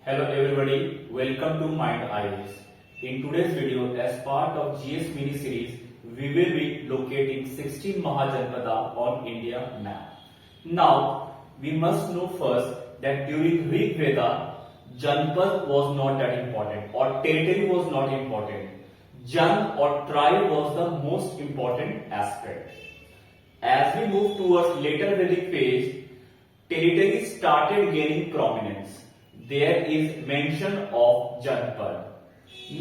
Hello everybody, welcome to Mind IAS. In today's video, as part of GS mini series, we will be locating 16 Mahajanpada on India map. Now, we must know first that during Rig Veda, Janpad was not that important or territory was not important. Jan or tribe was the most important aspect. As we move towards later Vedic phase, territory started gaining prominence. There is mention of Janpad.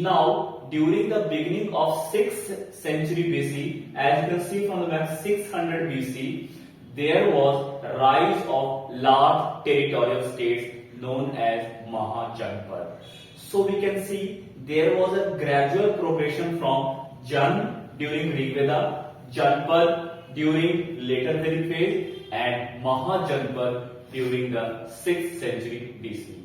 Now, during the beginning of 6th century BC, as you can see from the map 600 BC, there was rise of large territorial states known as Mahajanpad. So we can see there was a gradual progression from Jan during Rig Veda, Janpad during later Vedic phase, and Mahajanpad during the 6th century BC.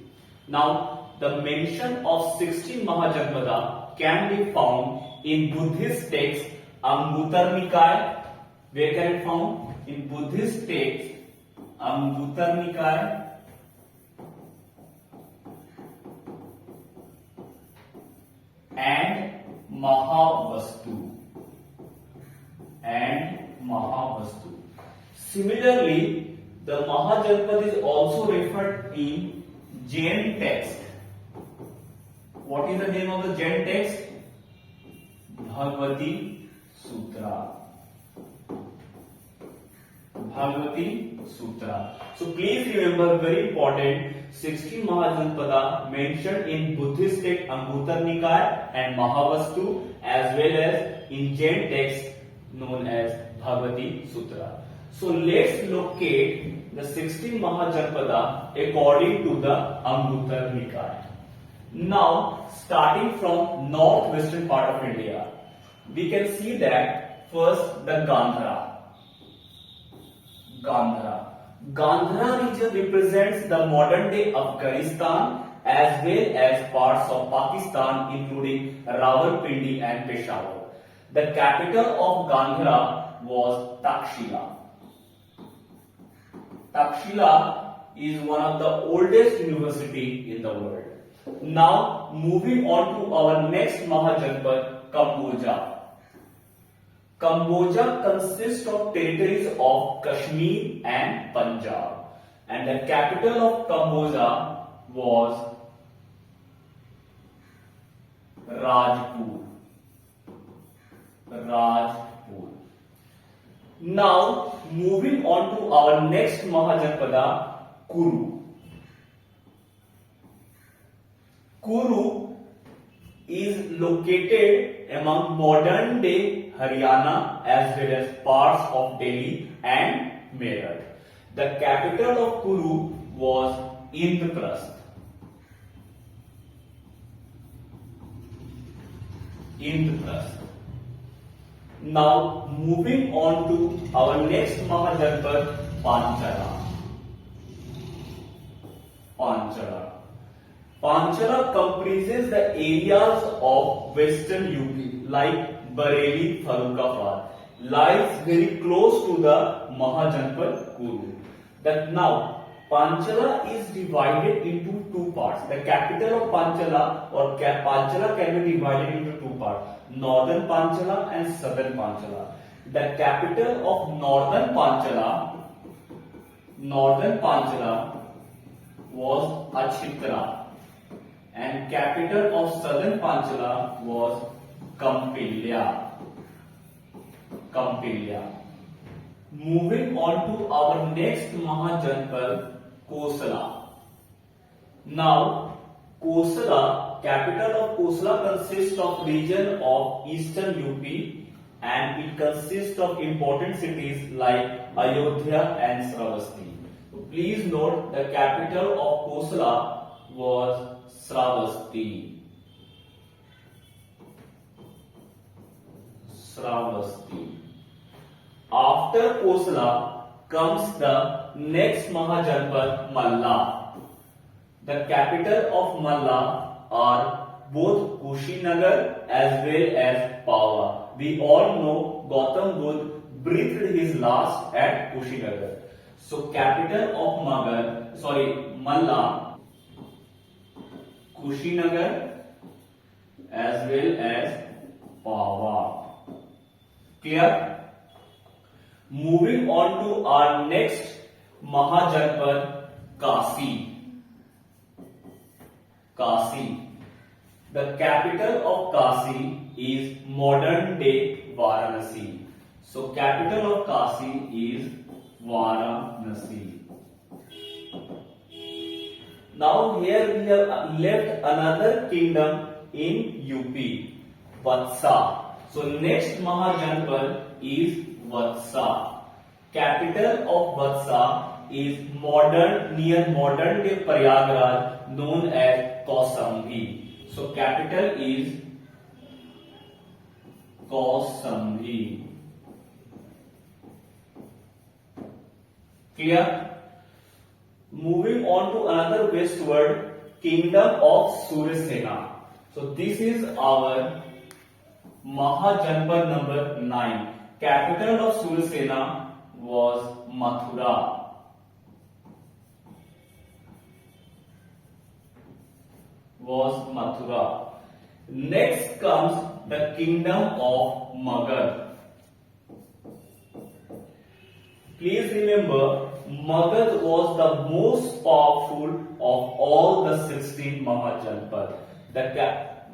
Now, the mention of 16 Mahajanpada can be found in Buddhist text Anguttara Nikaya. Where can it found? In Buddhist text Anguttara Nikaya and Mahavastu. Similarly, the Mahajanpad is also referred in Jain text. What is the name of the Jain text? Bhagavati Sutra. So please remember, very important, 16 Mahajanpada mentioned in Buddhist text Anguttara Nikaya and Mahavastu, as well as in Jain text known as Bhagavati Sutra. So let's locate the 16 Mahajanpada according to the Anguttara Nikaya. Now, starting from northwestern part of India, we can see that first the Gandhara. Gandhara region represents the modern day Afghanistan as well as parts of Pakistan including Rawalpindi and Peshawar. The capital of Gandhara was Takshila. Takshila is one of the oldest university in the world. Now, moving on to our next Mahajanpad, Kamboja. Kamboja consists of territories of Kashmir and Punjab, and the capital of Kamboja was Rajpur. Now, moving on to our next Mahajanpada, Kuru. Kuru is located among modern day Haryana as well as parts of Delhi and Meerut. The capital of Kuru was Indraprastha. Now, moving on to our next Mahajanpad, Panchala. Panchala comprises the areas of western UP like Bareilly, Farrukhabad, lies very close to the Mahajanpad Kuru. Now, Panchala is divided into two parts. The capital of Panchala or Panchala can be divided into two parts, northern Panchala and southern Panchala. The capital of northern Panchala was Achitra, and capital of southern Panchala was Kampilya. Moving on to our next Mahajanpad, Kosala. Now, Kosala, capital of Kosala consists of region of eastern UP, and it consists of important cities like Ayodhya and Sravasti. So please note the capital of Kosala was Sravasti. After Kosala comes the next Mahajanpad, Malla. The capital of Malla are both Kushinagar as well as Pawa. We all know Gautam Buddha breathed his last at Kushinagar. So capital of Malla Kushinagar as well as Pawa. Clear? Moving on to our next Mahajanpad, Kasi. Kasi. The capital of Kasi is modern day Varanasi. So capital of Kasi is Varanasi. Now here we have left another kingdom in UP, Vatsa. So next Mahajanpad is Vatsa. Capital of Vatsa is near modern day Prayagraj, known as Kaushambi. So capital is Kaushambi. Clear? Moving on to another westward, kingdom of Sursena. So this is our Mahajanpad number 9. Capital of Sursena was Mathura. Next comes the kingdom of Magad. Please remember, Magad was the most powerful of all the 16 Mahajanpad.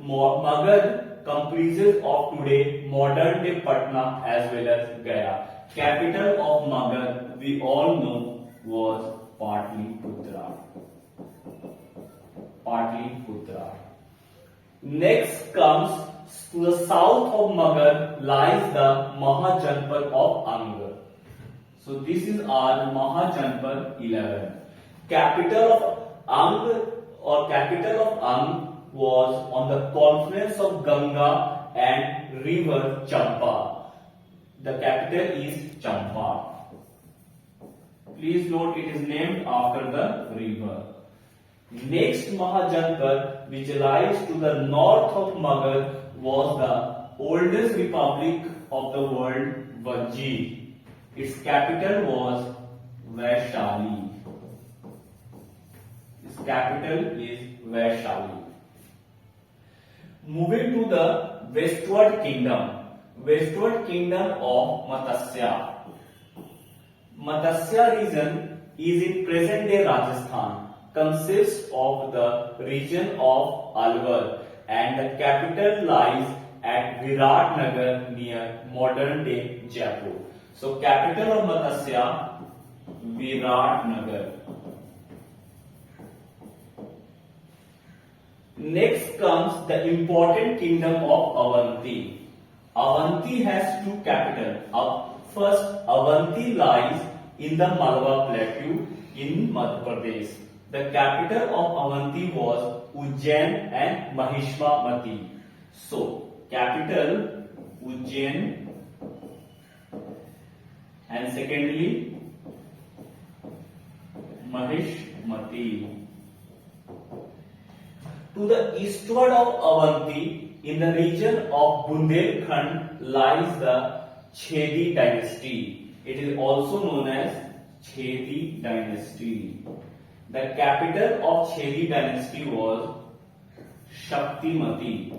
Magad comprises of today modern day Patna as well as Gaya. Capital of Magad, we all know, was Patliputra. Next comes to the south of Magad lies the Mahajanpad of Anga. So this is our Mahajanpad 11. Capital of Ang was on the confluence of Ganga and river Champa. The capital is Champa. Please note it is named after the river. Next Mahajanpad, which lies to the north of Magad, was the oldest republic of the world, Vajji. Its capital was Vaishali. Moving to the westward kingdom of Matsya. Matsya region is in present day Rajasthan. Consists of the region of Alwar, and the capital lies at Viratnagar near modern day Jaipur. So capital of Matsya, Viratnagar. Next comes the important kingdom of Avanti. Avanti has two capitals. First, Avanti lies in the Malwa Plateau in Madhya Pradesh. The capital of Avanti was Ujjain and Mahishmati. So, capital Ujjain, and secondly Mahishmati. To the eastward of Avanti, in the region of Bundelkhand, lies the Chedi dynasty. It is also known as Chedi dynasty. The capital of Chedi dynasty was Shaktimati.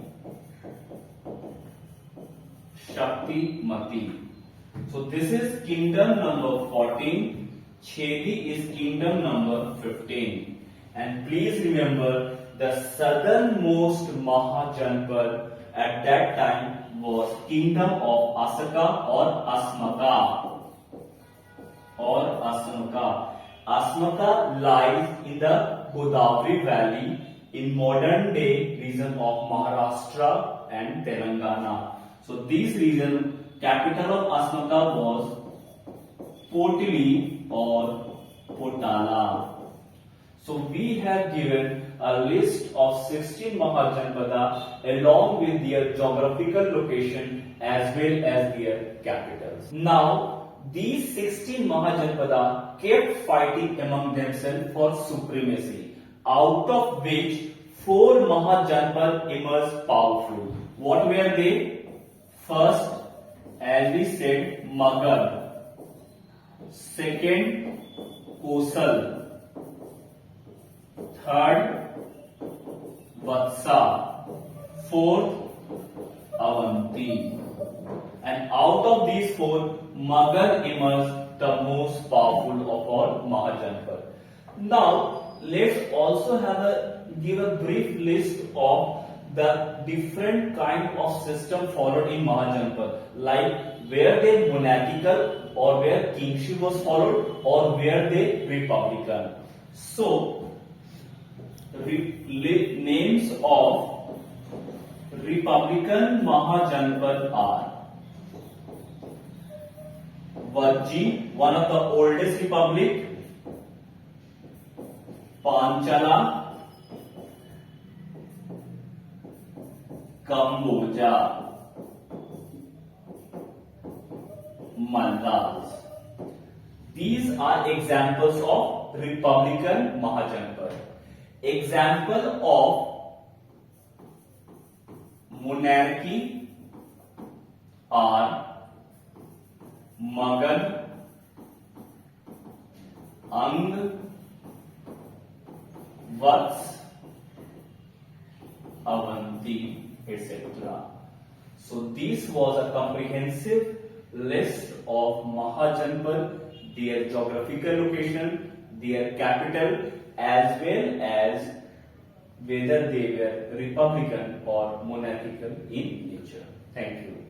So this is kingdom number 14. Chedi is kingdom number 15. And please remember, the southernmost Mahajanpad at that time was kingdom of Asaka or Asmaka. Asmaka lies in the Godavari Valley in modern day region of Maharashtra and Telangana. So this region, capital of Asmaka was Potili or Potala. So we have given a list of 16 Mahajanpada along with their geographical location as well as their capitals. Now, these 16 Mahajanpada kept fighting among themselves for supremacy, out of which 4 Mahajanpad emerged powerful. What were they? First, as we said, Magad. Second, Kosal. Third, Vatsa. Fourth, Avanti. And out of these four, Magadh emerged the most powerful of all Mahajanpad. Now, let's also give a brief list of the different kind of system followed in Mahajanpad, like where they monarchical or where kingship was followed or where they republican. So, names of republican Mahajanpad are Vajji, one of the oldest republic, Panchala, Kamboja, Mallas. These are examples of republican Mahajanpad. Example of monarchy are Magadh, Ang, Vats, Avanti, etc. So this was a comprehensive list of Mahajanpad, their geographical location, their capital, as well as whether they were republican or monarchical in nature. Thank you.